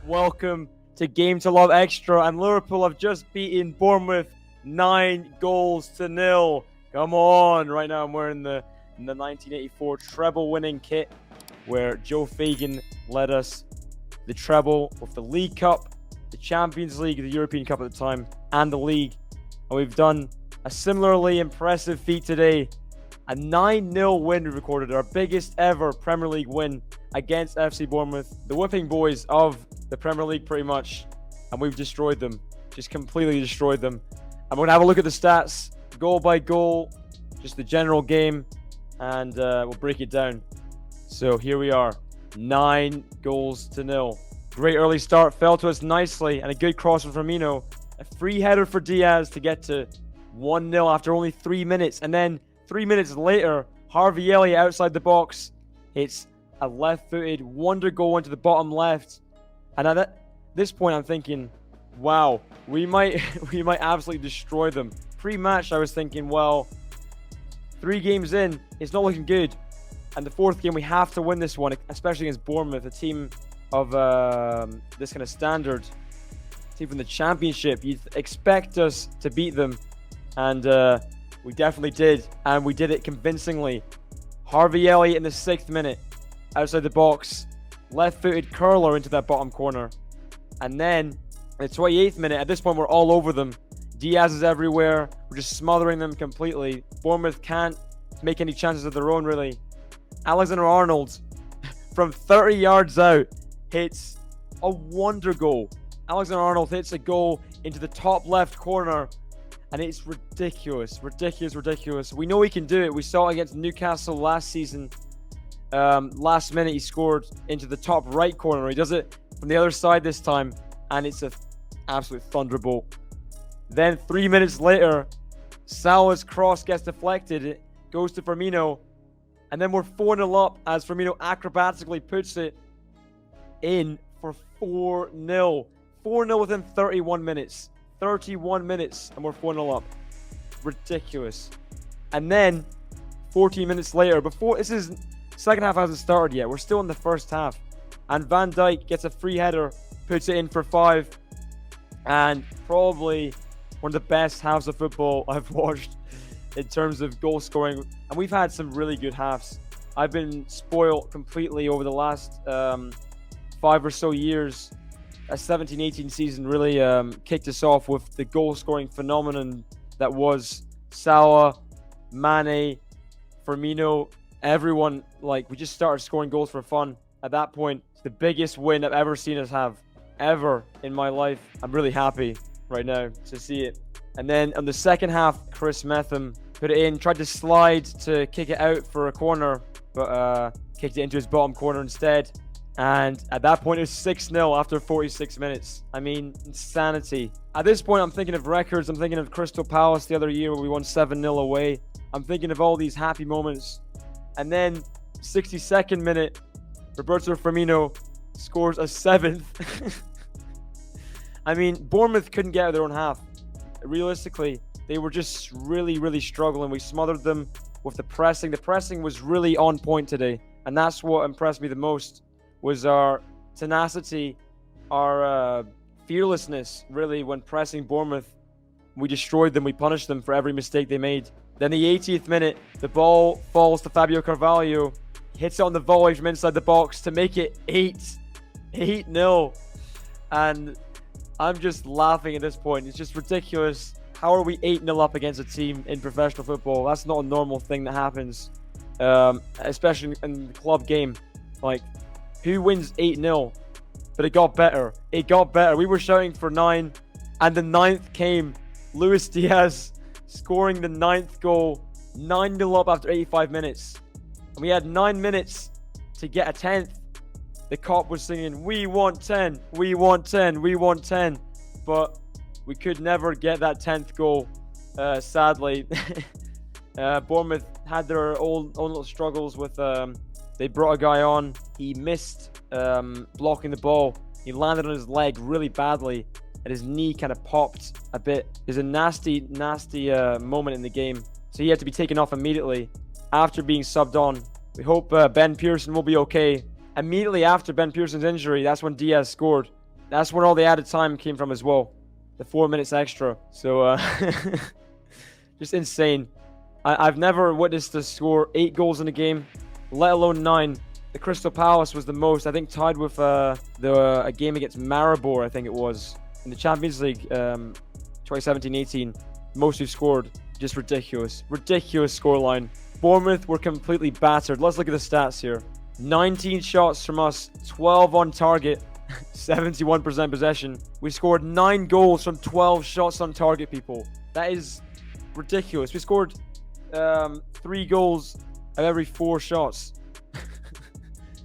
Welcome to Game to Love Extra, and Liverpool have just beaten Bournemouth 9-0. Come on! Right now I'm wearing the 1984 treble-winning kit, where Joe Fagan led us the treble with the League Cup, the Champions League, the European Cup at the time, and the League. And we've done a similarly impressive feat today. A 9-0 win we recorded, our biggest ever Premier League win against FC Bournemouth, the whipping boys of the Premier League pretty much, and we've destroyed them, just completely destroyed them. I'm going to have a look at the stats, goal by goal, just the general game, and we'll break it down. So here we are, 9-0. Great early start, fell to us nicely, and a good cross from Firmino. A free header for Diaz to get to 1-0 after only 3 minutes, and then 3 minutes later, Harvey Elliott outside the box hits a left-footed wonder goal into the bottom left. And at this point, I'm thinking, wow, we might absolutely destroy them. Pre-match, I was thinking, well, 3 games in, it's not looking good. And the 4th game, we have to win this one, especially against Bournemouth, a team of this kind of standard, team from the Championship. You'd expect us to beat them, and we definitely did, and we did it convincingly. Harvey Elliott in the 6th minute, outside the box, left-footed curler into that bottom corner. And then, in the 28th minute, at this point we're all over them. Diaz is everywhere, we're just smothering them completely. Bournemouth can't make any chances of their own, really. Alexander-Arnold, from 30 yards out, hits a wonder goal. Alexander-Arnold hits a goal into the top left corner, and it's ridiculous. We know he can do it. We saw it against Newcastle last season. Last minute he scored into the top right corner. He does it from the other side this time, and it's an absolute thunderbolt. Then 3 minutes later, Salah's cross gets deflected. It goes to Firmino, and then we're 4-0 up as Firmino acrobatically puts it in for 4-0. 4-0 within 31 minutes. 31 minutes, and we're 4-0 up. Ridiculous. And then 14 minutes later, second half hasn't started yet. We're still in the first half. And Van Dijk gets a free header, puts it in for 5. And probably one of the best halves of football I've watched in terms of goal scoring. And we've had some really good halves. I've been spoiled completely over the last 5 or so years. A 17-18 season really kicked us off with the goal-scoring phenomenon that was Salah, Mane, Firmino. Everyone, we just started scoring goals for fun. At that point, it's the biggest win I've ever seen us have, ever in my life. I'm really happy right now to see it. And then on the second half, Chris Metham put it in, tried to slide to kick it out for a corner, but kicked it into his bottom corner instead. And at that point, it was 6-0 after 46 minutes. I mean, insanity. At this point, I'm thinking of records. I'm thinking of Crystal Palace the other year where we won 7-0 away. I'm thinking of all these happy moments. And then, 62nd minute, Roberto Firmino scores a 7th. I mean, Bournemouth couldn't get out of their own half. Realistically, they were just really struggling. We smothered them with the pressing. The pressing was really on point today. And that's what impressed me the most. Was our tenacity, our fearlessness, really, when pressing Bournemouth. We destroyed them, we punished them for every mistake they made. Then the 80th minute, the ball falls to Fabio Carvalho, hits it on the volley from inside the box to make it 8-0. And I'm just laughing at this point. It's just ridiculous. How are we 8-0 up against a team in professional football? That's not a normal thing that happens, especially in the club game. Who wins 8-0? But it got better. We were shouting for 9, and the 9th came. Luis Diaz scoring the 9th goal, 9-0 up after 85 minutes. And we had 9 minutes to get a 10th. The cop was singing, "We want 10, we want 10, we want 10." But we could never get that 10th goal, sadly. Bournemouth had their own little struggles with... They brought a guy on. He missed blocking the ball. He landed on his leg really badly, and his knee kind of popped a bit. There's a nasty moment in the game. So he had to be taken off immediately after being subbed on. We hope Ben Pearson will be okay. Immediately after Ben Pearson's injury, that's when Diaz scored. that's where all the added time came from as well. The 4 minutes extra. So, just insane. I've never witnessed us score 8 goals in a game, let alone 9. The Crystal Palace was the most, I think, tied with a game against Maribor, I think it was, in the Champions League 2017-18. Most we've scored. Just ridiculous. Ridiculous scoreline. Bournemouth were completely battered. Let's look at the stats here. 19 shots from us, 12 on target, 71% possession. We scored 9 goals from 12 shots on target, people. That is ridiculous. We scored 3 goals of every 4 shots.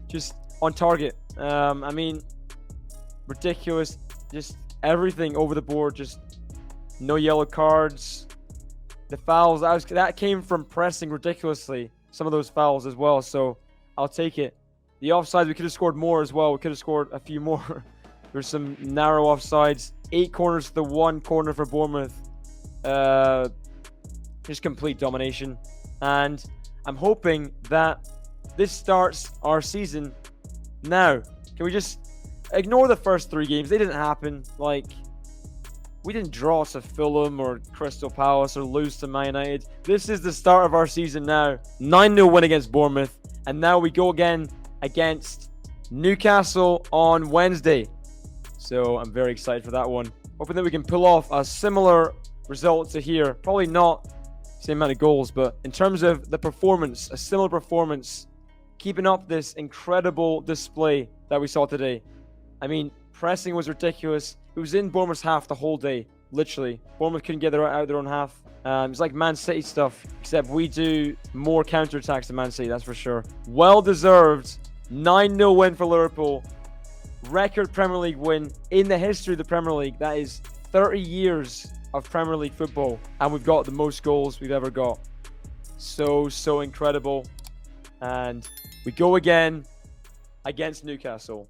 Just on target. I mean, ridiculous. Just everything over the board. Just no yellow cards. The fouls, that came from pressing ridiculously. Some of those fouls as well. So I'll take it. The offsides, we could have scored more as well. We could have scored a few more. There's some narrow offsides. 8 corners to the 1 corner for Bournemouth. Just complete domination. And I'm hoping that this starts our season now. Can we just ignore the first 3 games? They didn't happen. Like, we didn't draw to Fulham or Crystal Palace or lose to Man United. This is the start of our season now. 9-0 win against Bournemouth. And now we go again against Newcastle on Wednesday. So I'm very excited for that one. Hoping that we can pull off a similar result to here. Probably not same amount of goals, but in terms of the performance, a similar performance, keeping up this incredible display that we saw today. I mean, pressing was ridiculous. It was in Bournemouth's half the whole day, literally. Bournemouth couldn't get out their own half. It's like Man City stuff, except we do more counterattacks than Man City, that's for sure. Well-deserved 9-0 win for Liverpool. Record Premier League win in the history of the Premier League. That is 30 years of Premier League football, and we've got the most goals we've ever got. So incredible. And we go again against Newcastle.